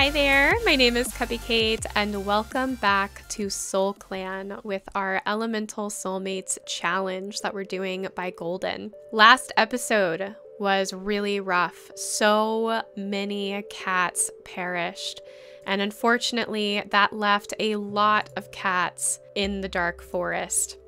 Hi there, my name is Cupicate and welcome back to Soul Clan with our Elemental Soulmates challenge that we're doing by Golden. Last episode was really rough. So many cats perished, and unfortunately that left a lot of cats in the dark forest.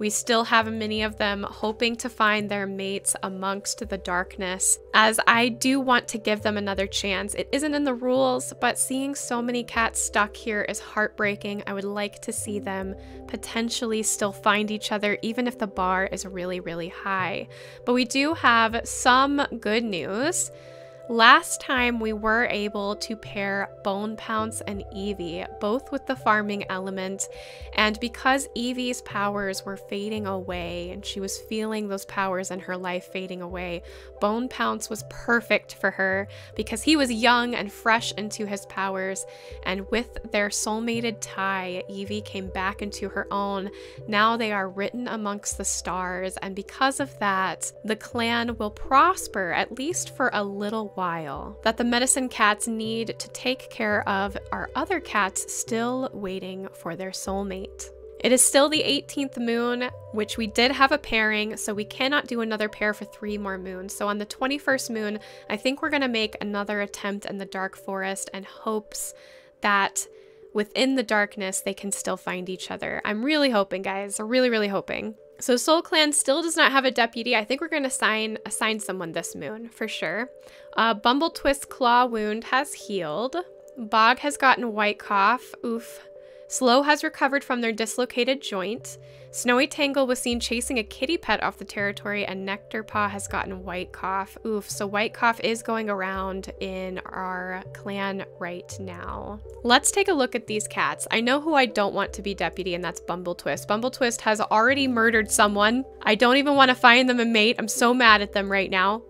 We still have many of them hoping to find their mates amongst the darkness, as I do want to give them another chance. It isn't in the rules, but seeing so many cats stuck here is heartbreaking. I would like to see them potentially still find each other, even if the bar is really, really high. But we do have some good news. Last time we were able to pair Bone Pounce and Evie, both with the farming element, and because Evie's powers were fading away and she was feeling those powers in her life fading away, Bone Pounce was perfect for her because he was young and fresh into his powers, and with their soulmated tie, Evie came back into her own. Now they are written amongst the stars, and because of that, the clan will prosper, at least for a little while. That the medicine cats need to take care of our other cats still waiting for their soulmate. It is still the 18th moon, which we did have a pairing, so we cannot do another pair for 3 more moons. So on the 21st moon, I think we're going to make another attempt in the dark forest in hopes that within the darkness they can still find each other. I'm really hoping, guys. Really, really hoping. So Soul Clan still does not have a deputy. I think we're going to assign someone this moon for sure. Bumble Twist's claw wound has healed. Bog has gotten white cough. Oof. Slow has recovered from their dislocated joint. Snowy Tangle was seen chasing a kitty pet off the territory, and Nectar Paw has gotten white cough. Oof, so white cough is going around in our clan right now. Let's take a look at these cats. I know who I don't want to be deputy, and that's Bumble Twist. Bumble Twist has already murdered someone. I don't even want to find them a mate. I'm so mad at them right now.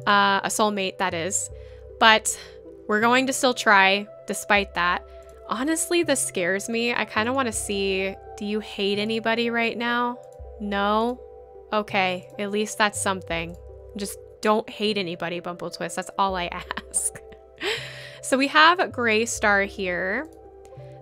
A soulmate, that is. But we're going to still try, despite that. Honestly, this scares me. I kind of want to see, do you hate anybody right now? No? Okay, at least that's something. Just don't hate anybody, Bumble Twist. That's all I ask. So we have Gray Star here.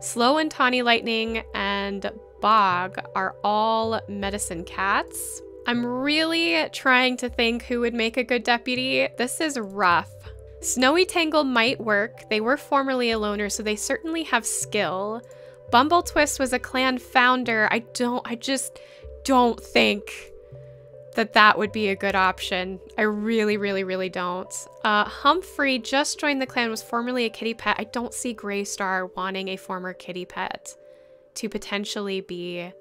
Slow and Tawny Lightning and Bog are all medicine cats. I'm really trying to think who would make a good deputy. This is rough. Snowy Tangle might work. They were formerly a loner, so they certainly have skill. Bumble Twist was a clan founder. I just don't think that would be a good option. I really, really, really don't. Humphrey just joined the clan, was formerly a kitty pet. I don't see Gray Star wanting a former kitty pet to potentially be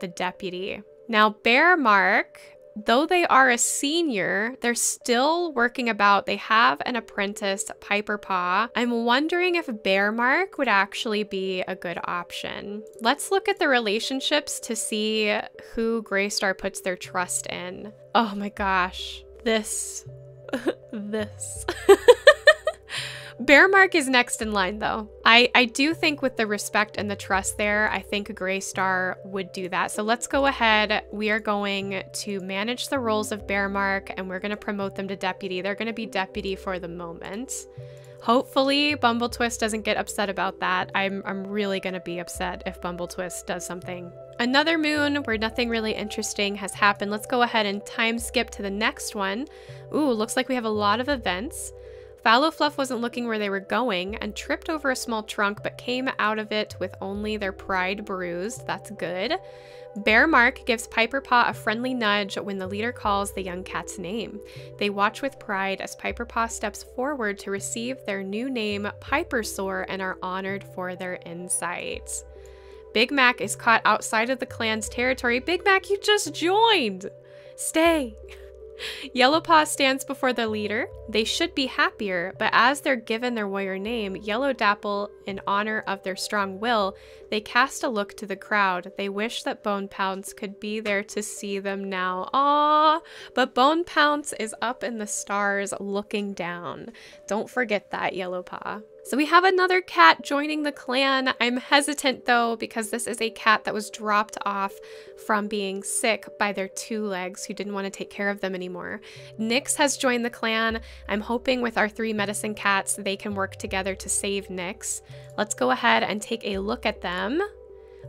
the deputy. Now, Bear Mark, though they are a senior, they're still working about. They have an apprentice, Piper Paw. I'm wondering if Bear Mark would actually be a good option. Let's look at the relationships to see who Gray Star puts their trust in. Oh my gosh. This. Bear Mark is next in line, though. I do think with the respect and the trust there, I think a Gray Star would do that. So let's go ahead. We are going to manage the roles of Bear Mark, and we're going to promote them to deputy. They're going to be deputy for the moment. Hopefully, Bumble Twist doesn't get upset about that. I'm really going to be upset if Bumble Twist does something. Another moon where nothing really interesting has happened. Let's go ahead and time skip to the next one. Ooh, looks like we have a lot of events. Fallow Fluff wasn't looking where they were going and tripped over a small trunk, but came out of it with only their pride bruised. That's good. Bear Mark gives Piper Paw a friendly nudge when the leader calls the young cat's name. They watch with pride as Piper Paw steps forward to receive their new name, Piper Soar, and are honored for their insights. Big Mac is caught outside of the clan's territory. Big Mac, you just joined! Stay! Yellow Paw stands before the leader. They should be happier, but as they're given their warrior name, Yellow Dapple, in honor of their strong will, they cast a look to the crowd. They wish that Bone Pounce could be there to see them now. Aww! But Bone Pounce is up in the stars looking down. Don't forget that, Yellow Paw. So we have another cat joining the clan. I'm hesitant though, because this is a cat that was dropped off from being sick by their two legs who didn't want to take care of them anymore. Nyx has joined the clan. I'm hoping with our 3 medicine cats, they can work together to save Nyx. Let's go ahead and take a look at them.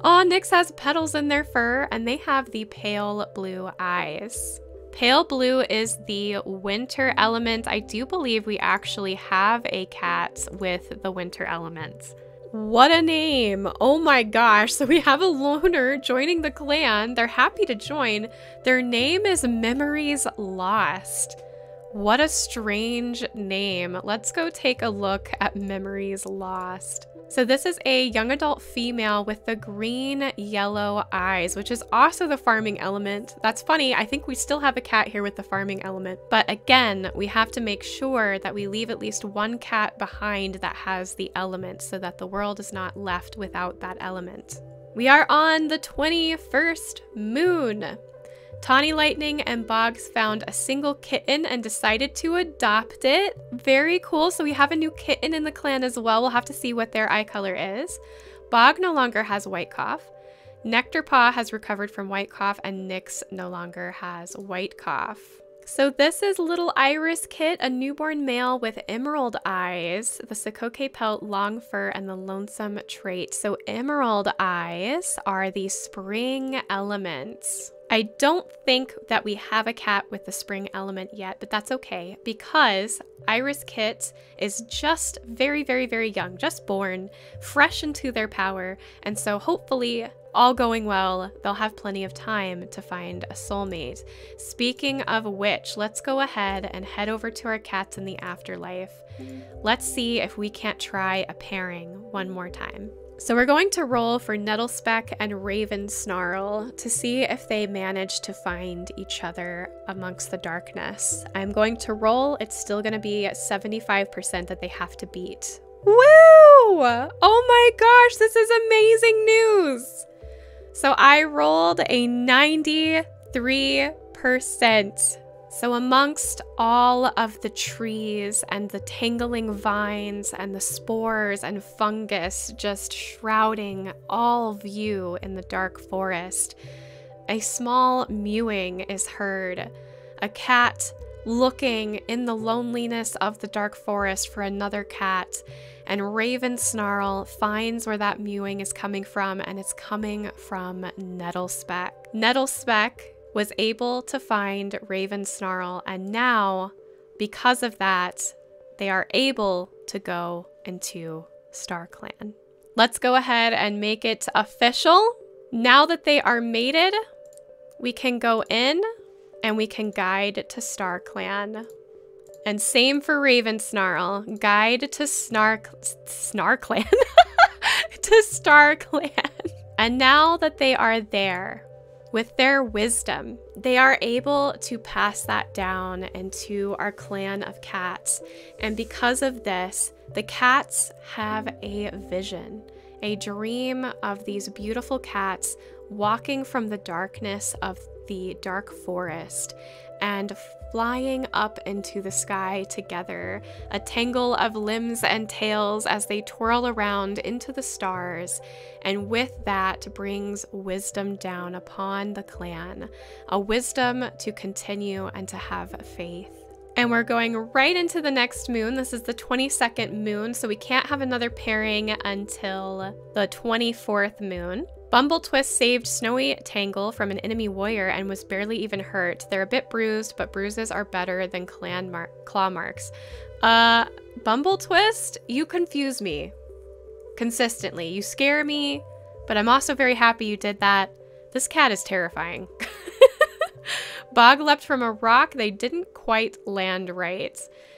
Oh, Nyx has petals in their fur and they have the pale blue eyes. Pale blue is the winter element. I do believe we actually have a cat with the winter element. What a name. Oh my gosh. So we have a loner joining the clan. They're happy to join. Their name is Memories Lost. What a strange name. Let's go take a look at Memories Lost. So this is a young adult female with the green yellow eyes, which is also the farming element. That's funny. I think we still have a cat here with the farming element. But again, we have to make sure that we leave at least one cat behind that has the element so that the world is not left without that element. We are on the 21st moon. Tawny Lightning and Boggs found a single kitten and decided to adopt it. Very cool. So we have a new kitten in the clan as well. We'll have to see what their eye color is. Bog no longer has white cough. Nectarpaw has recovered from white cough, and Nyx no longer has white cough. So this is little Iris Kit, a newborn male with emerald eyes, the Cupicate pelt, long fur, and the lonesome trait. So emerald eyes are the spring elements. I don't think that we have a cat with the spring element yet, but that's okay because Iris Kit is just very, very, very young, just born, fresh into their power. And so hopefully, all going well, they'll have plenty of time to find a soulmate. Speaking of which, let's go ahead and head over to our cats in the afterlife. Let's see if we can't try a pairing one more time. So we're going to roll for Nettlespeck and Raven Snarl to see if they manage to find each other amongst the darkness. I'm going to roll. It's still going to be 75% that they have to beat. Woo! Oh my gosh, this is amazing news. So I rolled a 93%. So amongst all of the trees and the tangling vines and the spores and fungus just shrouding all view in the dark forest, a small mewing is heard. A cat looking in the loneliness of the dark forest for another cat, and Raven Snarl finds where that mewing is coming from, and it's coming from Nettlespeck. Nettlespeck was able to find Raven Snarl, and now, because of that, they are able to go into StarClan. Let's go ahead and make it official. Now that they are mated, we can go in and we can guide to StarClan. And same for Raven Snarl, guide to StarClan. To StarClan. And now that they are there, with their wisdom, they are able to pass that down into our clan of cats. And because of this, the cats have a vision, a dream of these beautiful cats walking from the darkness of the dark forest and flying up into the sky together, a tangle of limbs and tails as they twirl around into the stars, and with that brings wisdom down upon the clan, a wisdom to continue and to have faith. And we're going right into the next moon. This is the 22nd moon, so we can't have another pairing until the 24th moon. Bumbletwist saved Snowy Tangle from an enemy warrior and was barely even hurt. They're a bit bruised, but bruises are better than claw marks. Bumbletwist, you confuse me consistently. You scare me, but I'm also very happy you did that. This cat is terrifying. Bog leapt from a rock. They didn't quite land right.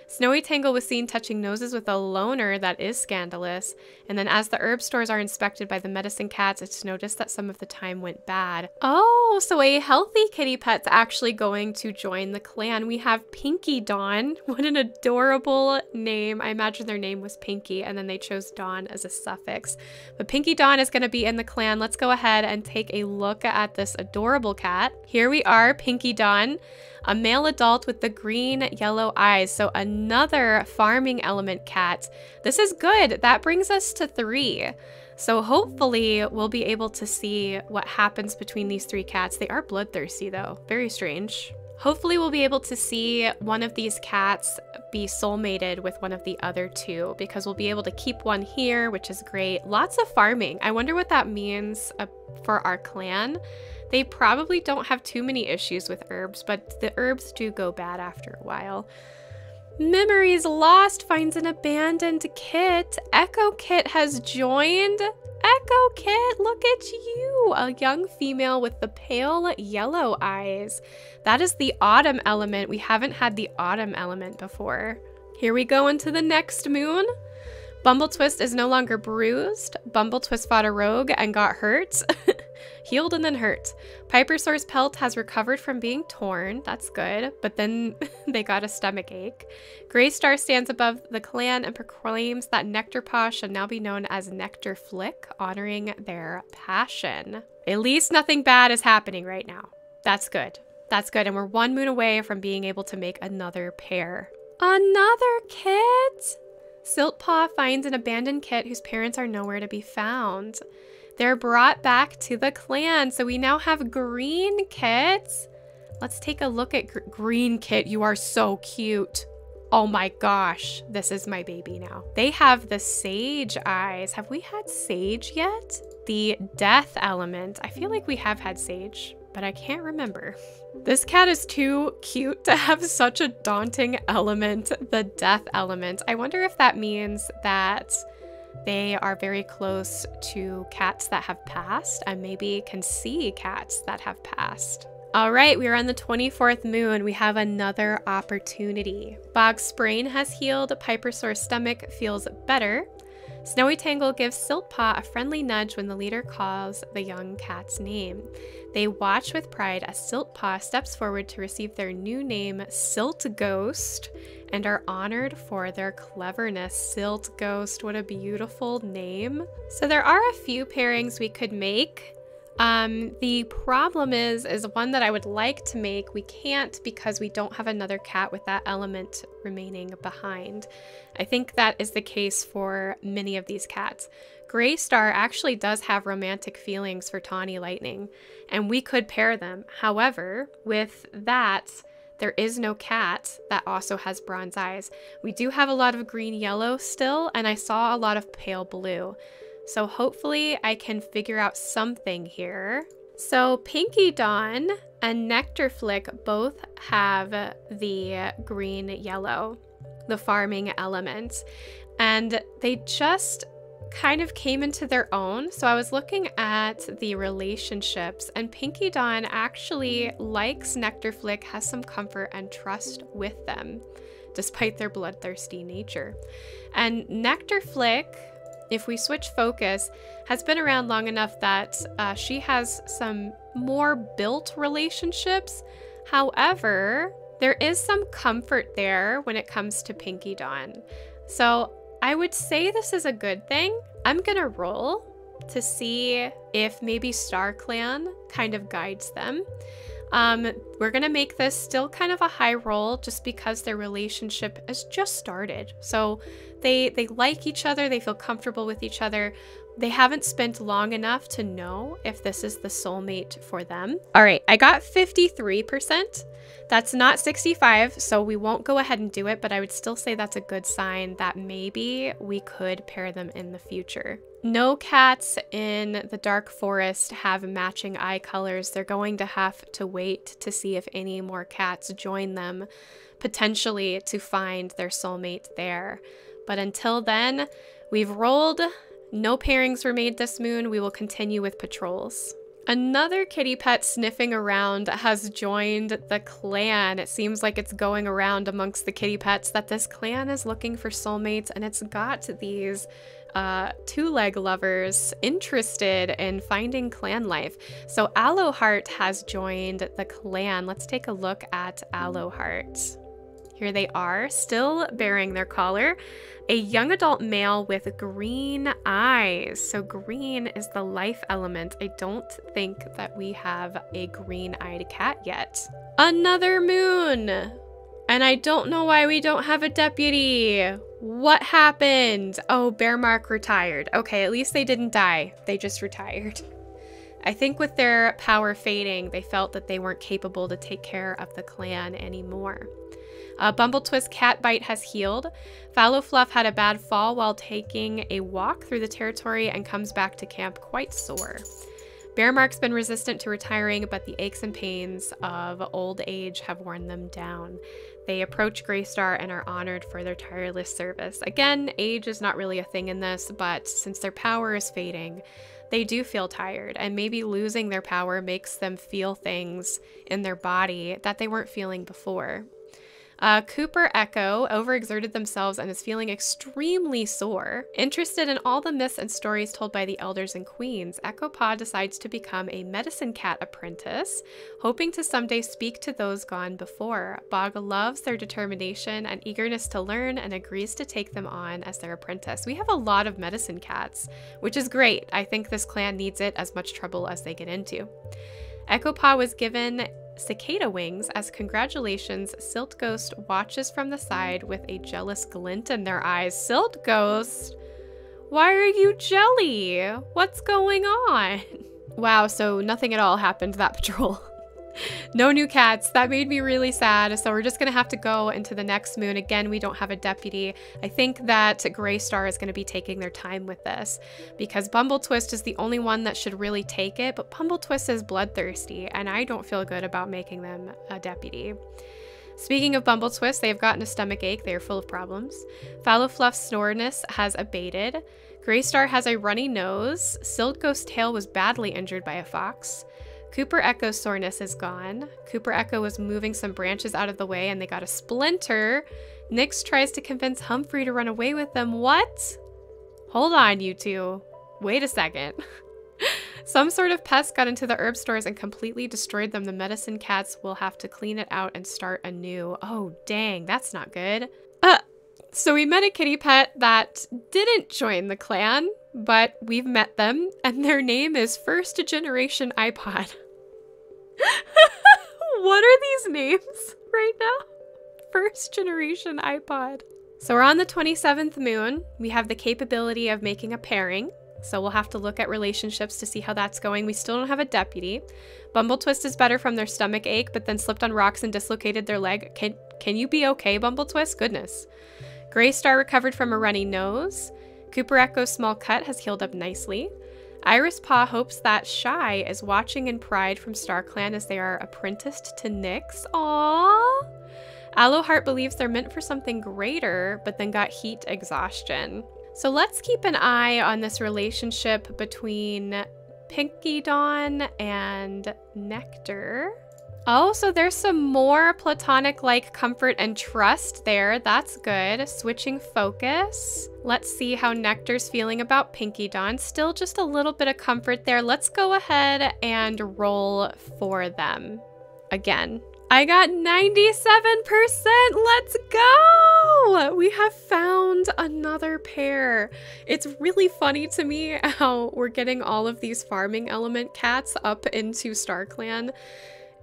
Snowy Tangle was seen touching noses with a loner. That is scandalous. And then as the herb stores are inspected by the medicine cats, it's noticed that some of the time went bad. Oh, so a healthy kitty pet's actually going to join the clan. We have Pinky Dawn. What an adorable name. I imagine their name was Pinky and then they chose Dawn as a suffix. But Pinky Dawn is going to be in the clan. Let's go ahead and take a look at this adorable cat. Here we are, Pinky Dawn. A male adult with the green yellow eyes. So another farming element cat. This is good. That brings us to 3. So hopefully we'll be able to see what happens between these 3 cats. They are bloodthirsty though. Very strange. Hopefully we'll be able to see one of these cats be soulmated with one of the other 2, because we'll be able to keep one here, which is great. Lots of farming. I wonder what that means for our clan. They probably don't have too many issues with herbs, but the herbs do go bad after a while. Memories Lost finds an abandoned kit. Echo Kit has joined. Echo Kit, look at you. A young female with the pale yellow eyes. That is the autumn element. We haven't had the autumn element before. Here we go into the next moon. Bumbletwist is no longer bruised. Bumbletwist fought a rogue and got hurt. Healed and then hurt. Pipersaur's pelt has recovered from being torn. That's good. But then they got a stomach ache. Greystar stands above the clan and proclaims that Nectarpaw should now be known as Nectarflick, honoring their passion. At least nothing bad is happening right now. That's good. That's good. And we're 1 moon away from being able to make another pair. Another kit? Siltpaw finds an abandoned kit whose parents are nowhere to be found. They're brought back to the clan, so we now have green kits. Let's take a look at green kit. You are so cute. Oh my gosh, this is my baby now. They have the sage eyes. Have we had sage yet? The death element. I feel like we have had sage, but I can't remember. This cat is too cute to have such a daunting element, the death element. I wonder if that means that they are very close to cats that have passed and maybe can see cats that have passed. All right, we are on the 24th moon. We have another opportunity. Bog Sprain has healed. Pipersaur's stomach feels better. Snowy Tangle gives Siltpaw a friendly nudge when the leader calls the young cat's name. They watch with pride as Siltpaw steps forward to receive their new name, Silt Ghost, and are honored for their cleverness. Silt Ghost, what a beautiful name. So there are a few pairings we could make. The problem is one that I would like to make. We can't because we don't have another cat with that element remaining behind. I think that is the case for many of these cats. Greystar actually does have romantic feelings for Tawny Lightning, and we could pair them. However, with that, there is no cat that also has bronze eyes. We do have a lot of green yellow still, and I saw a lot of pale blue. So hopefully I can figure out something here. So Pinky Dawn and Nectarflick both have the green yellow, the farming element, and they just kind of came into their own. So I was looking at the relationships, and Pinky Dawn actually likes Nectarflick, has some comfort and trust with them, despite their bloodthirsty nature. And Nectarflick, if we switch focus, has been around long enough that she has some more built relationships. However, there is some comfort there when it comes to Pinky Dawn. So I would say this is a good thing. I'm gonna roll to see if maybe Star Clan kind of guides them. We're gonna make this still kind of a high roll just because their relationship has just started. So they like each other, they feel comfortable with each other. They haven't spent long enough to know if this is the soulmate for them. All right, I got 53%. That's not 65, so we won't go ahead and do it, but I would still say that's a good sign that maybe we could pair them in the future. No cats in the dark forest have matching eye colors. They're going to have to wait to see if any more cats join them, potentially to find their soulmate there. But until then, we've rolled. No pairings were made this moon. We will continue with patrols. Another kitty pet sniffing around has joined the clan. It seems like it's going around amongst the kitty pets that this clan is looking for soulmates, and it's got these two-leg lovers interested in finding clan life. So Aloeheart has joined the clan. Let's take a look at Aloeheart. Here they are, still bearing their collar. A young adult male with green eyes. So green is the life element. I don't think that we have a green-eyed cat yet. Another moon! And I don't know why we don't have a deputy. What happened? Oh, Bearmark retired. Okay, at least they didn't die. They just retired. I think with their power fading, they felt that they weren't capable to take care of the clan anymore. Bumbletwist cat bite has healed. Fallow Fluff had a bad fall while taking a walk through the territory and comes back to camp quite sore. Bearmark's been resistant to retiring, but the aches and pains of old age have worn them down. They approach Greystar and are honored for their tireless service. Again, age is not really a thing in this, but since their power is fading, they do feel tired, and maybe losing their power makes them feel things in their body that they weren't feeling before. Cooper Echo overexerted themselves and is feeling extremely sore. Interested in all the myths and stories told by the elders and queens, Echo Paw decides to become a medicine cat apprentice, hoping to someday speak to those gone before. Bog loves their determination and eagerness to learn and agrees to take them on as their apprentice. We have a lot of medicine cats, which is great. I think this clan needs it as much trouble as they get into. Echo Paw was given cicada wings as congratulations. Silt Ghost watches from the side with a jealous glint in their eyes. Silt Ghost, why are you jelly? What's going on? Wow, so nothing at all happened that patrol. No new cats. That made me really sad. So we're just going to have to go into the next moon. Again, we don't have a deputy. I think that Greystar is going to be taking their time with this because Bumbletwist is the only one that should really take it. But Bumbletwist is bloodthirsty and I don't feel good about making them a deputy. Speaking of Bumbletwist, they have gotten a stomach ache. They are full of problems. Fallow Fluff's snoriness has abated. Greystar has a runny nose. Silt Ghost's tail was badly injured by a fox. Cooper Echo's soreness is gone. Cooper Echo was moving some branches out of the way and they got a splinter. Nyx tries to convince Humphrey to run away with them. What? Hold on, you two. Wait a second. Some sort of pest got into the herb stores and completely destroyed them. The medicine cats will have to clean it out and start anew. Oh, dang, that's not good. So we met a kitty pet that didn't join the clan, but we've met them, and their name is First Generation iPod. What are these names right now? First Generation iPod. So we're on the 27th moon. We have the capability of making a pairing. So we'll have to look at relationships to see how that's going. We still don't have a deputy. Bumbletwist is better from their stomach ache, but then slipped on rocks and dislocated their leg. Can you be okay, Bumbletwist? Goodness. Greystar recovered from a runny nose. Cooper Echo's small cut has healed up nicely. Iris Paw hopes that Shy is watching in pride from StarClan as they are apprenticed to Nyx. Aww. Aloheart believes they're meant for something greater, but then got heat exhaustion. So let's keep an eye on this relationship between Pinky Dawn and Nectar. Oh, so there's some more platonic-like comfort and trust there. That's good. Switching focus. Let's see how Nectar's feeling about Pinky Dawn. Still just a little bit of comfort there. Let's go ahead and roll for them again. I got 97%. Let's go. We have found another pair. It's really funny to me how we're getting all of these farming element cats up into StarClan.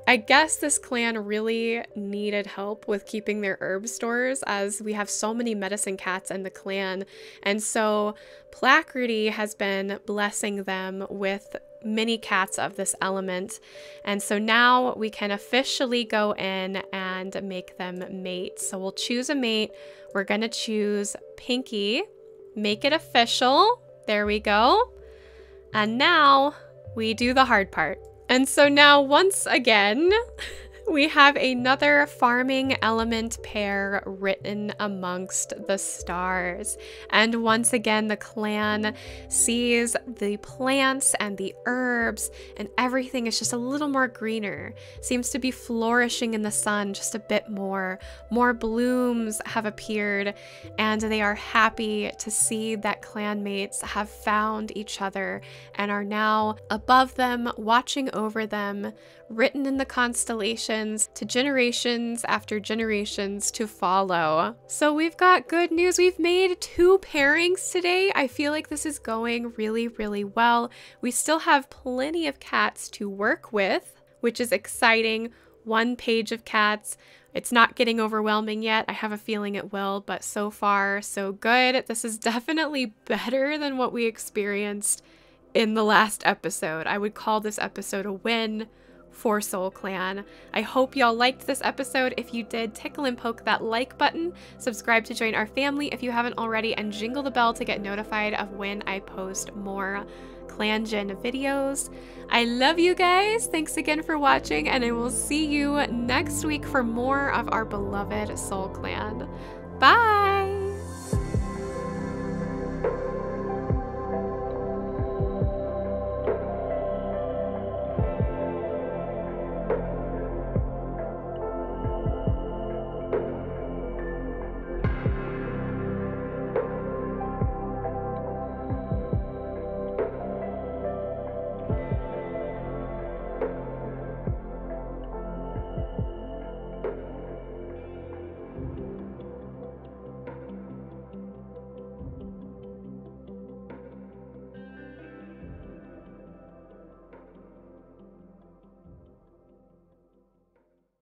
I guess this clan really needed help with keeping their herb stores as we have so many medicine cats in the clan. And so Placrity has been blessing them with many cats of this element. And so now we can officially go in and make them mate. So we'll choose a mate. We're going to choose Pinky, make it official. There we go. And now we do the hard part. And so now, once again, we have another farming element pair written amongst the stars. And once again, the clan sees the plants and the herbs and everything is just a little more greener. Seems to be flourishing in the sun just a bit more. More blooms have appeared and they are happy to see that clanmates have found each other and are now above them, watching over them, written in the constellation generations to generations after generations to follow. So we've got good news. We've made 2 pairings today. I feel like this is going really, really well. We still have plenty of cats to work with, which is exciting. 1 page of cats. It's not getting overwhelming yet. I have a feeling it will, but so far, so good. This is definitely better than what we experienced in the last episode. I would call this episode a win for Soul Clan. I hope y'all liked this episode. If you did, tickle and poke that like button, subscribe to join our family if you haven't already, and jingle the bell to get notified of when I post more clangen videos. I love you guys. Thanks again for watching, and I will see you next week for more of our beloved Soul Clan. Bye!